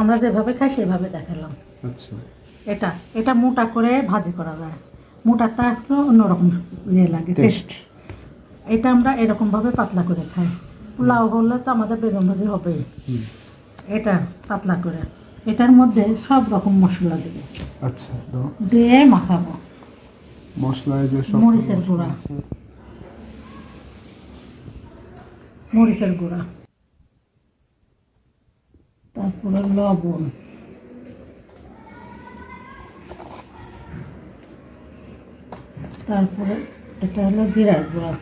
আমরা যেভাবে খাই সেভাবে দেখালাম। আচ্ছা, এটা এটা মোটা করে ভাজি করা যায়, মোটাটা একটু অন্যরকম ইয়ে লাগে টেস্ট। এটা আমরা এরকমভাবে পাতলা করে খাই। পোলাও হলে তো আমাদের বেগুন ভাজি হবেই। এটা পাতলা করে এটার মধ্যে সব রকম মশলা দেবো। আচ্ছা, দিয়ে মাখাবো। মশলায় যে সব মরিচের গুঁড়া, মরিচের গুঁড়া, তারপরে লবণ, তারপরে এটা হলো জিরার গুঁড়া,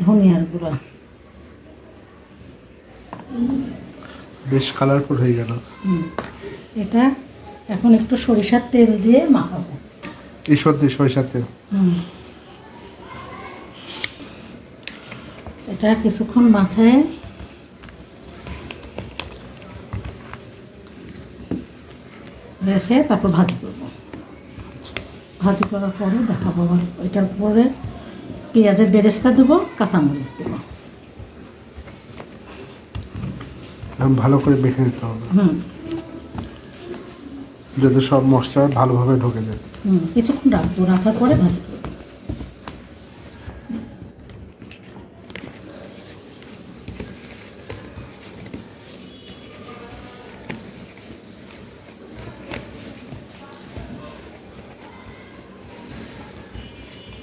ধনিয়ার গুঁড়া। বেশ কালারফুল হয়ে গেল। এটা এখন একটু সরিষার তেল দিয়ে মাখাবো। ঈশ্বর দিয়ে সরিষার তেল। এটা কিছুক্ষণ মাখায় রেখে তারপর ভাজি করবো। ভাজি করার পরে দেখাবো। এটার পরে পেঁয়াজের বেরেস্তা দেবো, কাঁচামরিচ দেবো। ভালো করে মেখে নিতে হবে যাতে সব মশলা ভালোভাবে ঢুকে যায়। কিছুক্ষণ রাখবো, রাখার পরে ভাজি করবো।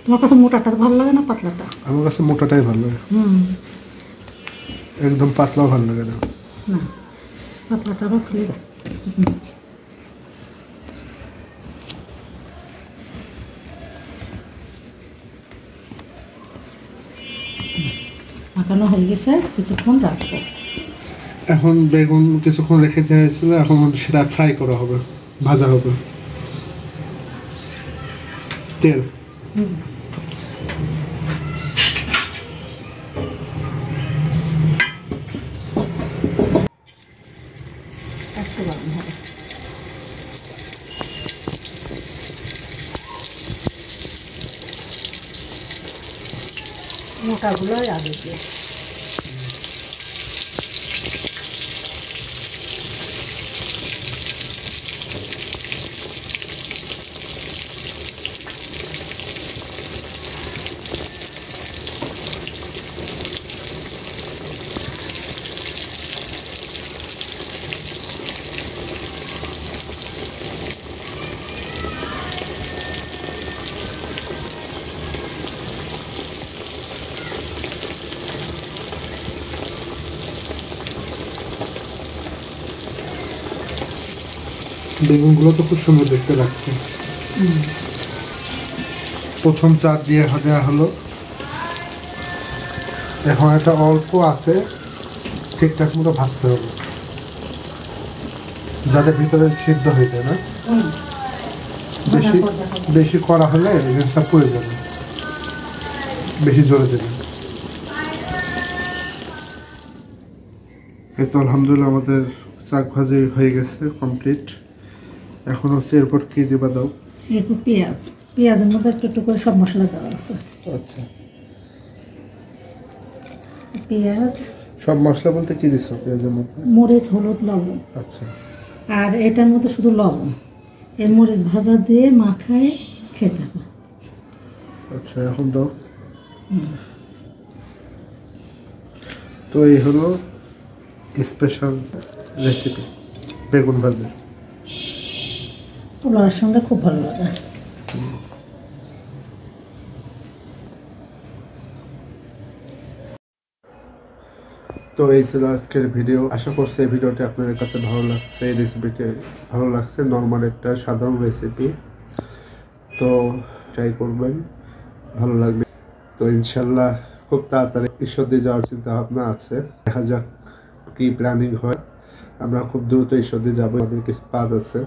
তোমার কাছে মোটাটা ভালো লাগে না পাতলাটা? আমার কাছে মোটাটাই ভালো লাগে। একদম পাতলাও ভালো লাগে না। না, পাতলাটা আবার খুলে দেয়। মাখানো হয়ে গেছে, কিছুক্ষণ রাখবো। এখন বেগুন কিছুক্ষণ রেখে দেওয়া হয়েছিল, এখন সেটা ফ্রাই করা হবে, ভাজা হবে। তেল একটু গরম হবে। মোটাগুলো আগে দিয়ে বেগুনগুলো তো খুব সুন্দর দেখতে লাগছে। প্রথম চার দিয়ে দেওয়া হলো, এখন একটা অল্প আছে ঠিকঠাক মতো ভাজতে হবে যাতে ভিতরে সিদ্ধ হয়ে যায় না। বেশি বেশি করা হলে জিনিসটা পড়ে যাবে, বেশি জোরে দেবে। এই তো আলহামদুলিল্লাহ আমাদের শাক ভাজি হয়ে গেছে কমপ্লিট। এখন হচ্ছে এরপর কি দিবা দাও? এরপর পেঁয়াজ, পেঁয়াজের মধ্যে একটু একটু করে সব মশলা দেওয়া আছে। আচ্ছা, পেঁয়াজ সব মশলা বলতে কি দিছো পেঁয়াজের মধ্যে? মরিচ, হলুদ, লবণ। আচ্ছা, আর এটার মধ্যে শুধু লবণ। এই মরিচ ভাজা দিয়ে মাখায় খেতে হবে। আচ্ছা, এখন দাও। তো এই হলো স্পেশাল রেসিপি বেগুন ভাজি। পোলাওর সঙ্গে খুব ভালো লাগে। তো এই ছিল আজকের ভিডিও। আশা করছি এই ভিডিওটি আপনাদের কাছে ভালো লাগছে। এই রেসিপিটি ভালো লাগছে, নর্মাল একটা সাধারণ রেসিপি। তো ট্রাই করবেন, ভালো লাগবে। তো ইনশাল্লাহ খুব তাড়াতাড়ি ঈশ্বর দিয়ে যাওয়ার চিন্তা ভাবনা আছে, দেখা যাক কি প্ল্যানিং হয়। আমরা খুব দ্রুত ঈশ্বর দিয়ে যাবো, আমাদের কিছু কাজ আছে।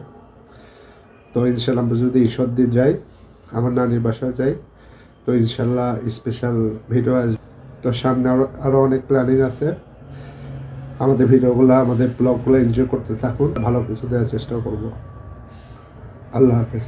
তো ইনশাল্লাহ আমরা যদি ঈশ্বর দিয়ে যাই, আমার নানির বাসায় যাই, তো ইনশাল্লাহ স্পেশাল ভিডিও আসবে। তো সামনে আরও অনেক প্ল্যানিং আছে। আমাদের ভিডিওগুলো, আমাদের ব্লগগুলো এনজয় করতে থাকুন, ভালো কিছু দেওয়ার চেষ্টা করব। আল্লাহ হাফেজ।